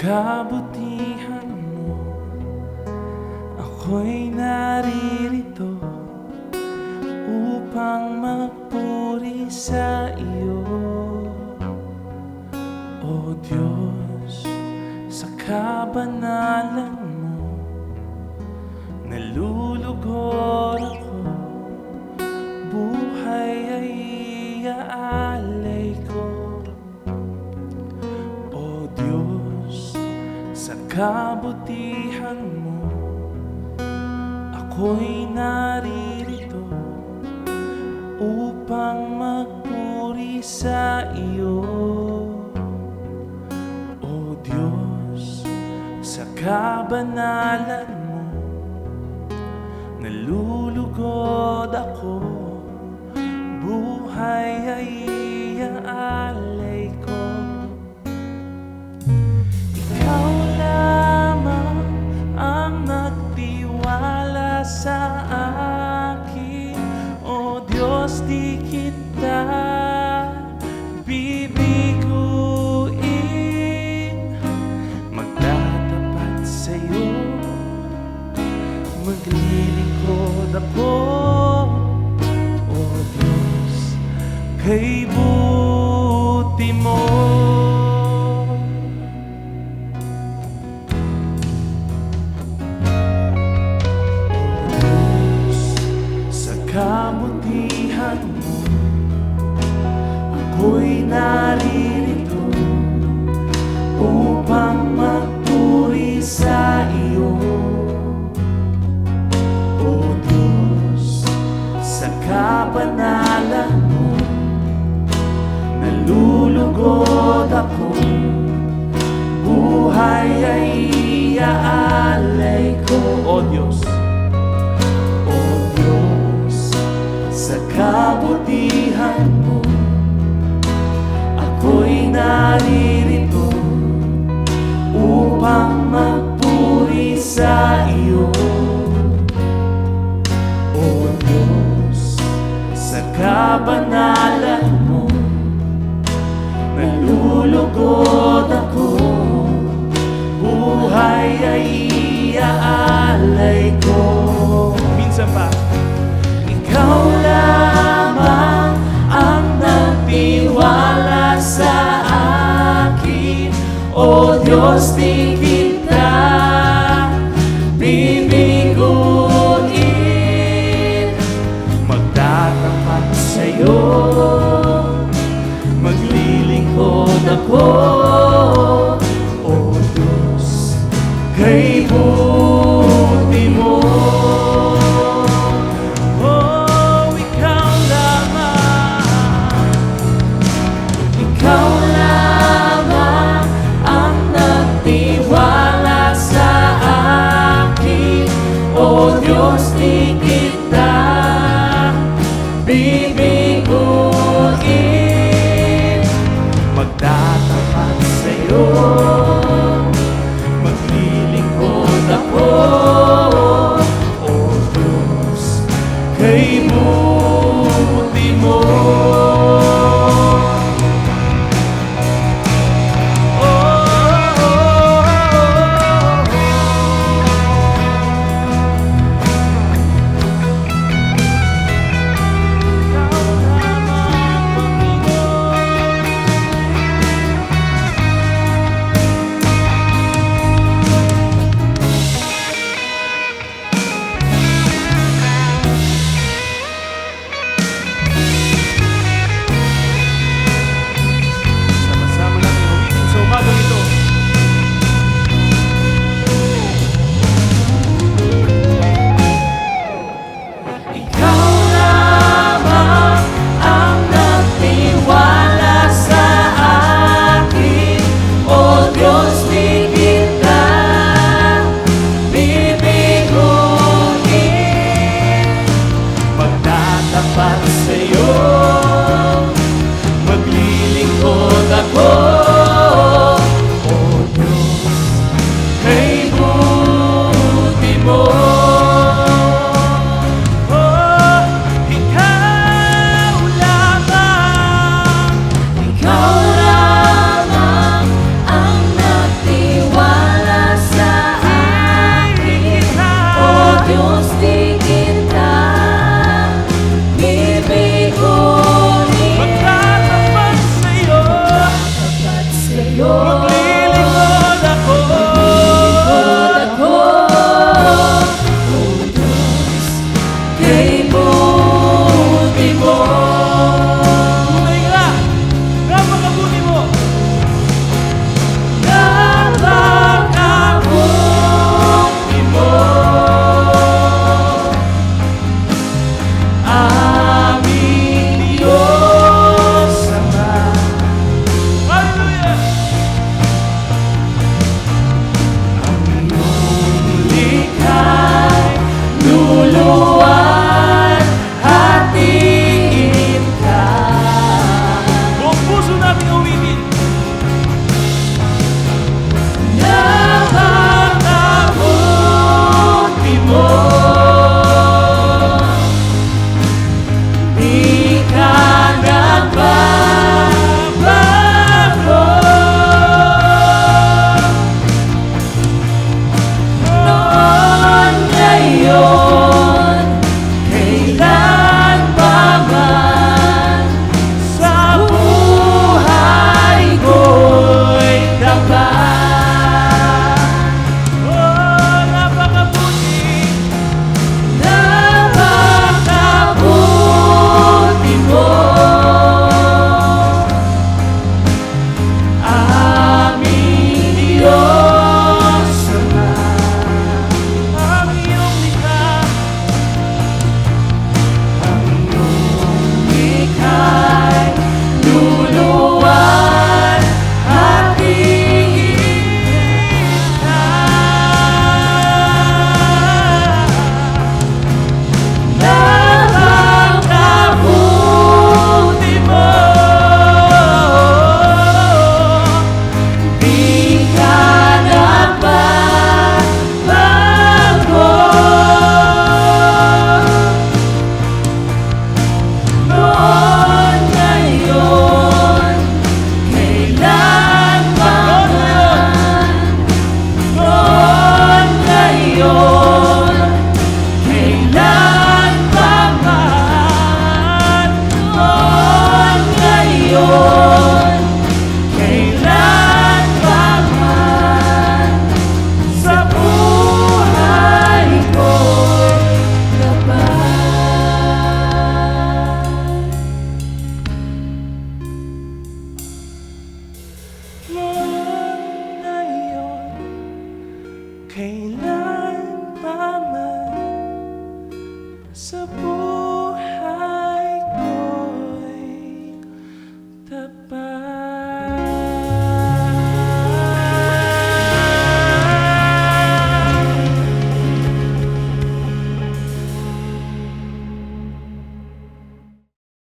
kabutihan mo, ako'y naririto upang magpuri sa iyo. O Diyos, sa kabanalan mo, nalulugod ako, buhay ay iaalay ko. O Diyos, sa kabutihan mo, ako'y naririto upang magpuri sa iyo. O Diyos, sa kabanalan mo, nalulugod ako, buhay ay iaalay ko. Ikaw lamang ang nagtiwala sa akin. O Diyos, di kita bibiguin. Magtatapat sa'yo, maglilingkod ako. O Diyos, kay buti mo. Kabutihan mo, ako'y naririto upang magpuri sa iyo. O Diyos, sa kabanalan mo, nalulugod ako, buhay ay iaalay ko. O Diyos, sa kabutihan mo, ako'y naririto upang magpuri sa iyo. O Diyos, sa kabanalan mo, nalulugod ako, buhay ay iaalay ko. Minsan pa, ikaw lamang ang nagtiwala sa akin. O Diyos, di kita bibiguin. Magtatapat sa'yo, maglilingkod ako. O Diyos, kay buti mo. Diyos, di kita bibiguin. Magtatapat sa'yo, maglilingkod ako. O Diyos, kay buti mo. Kailan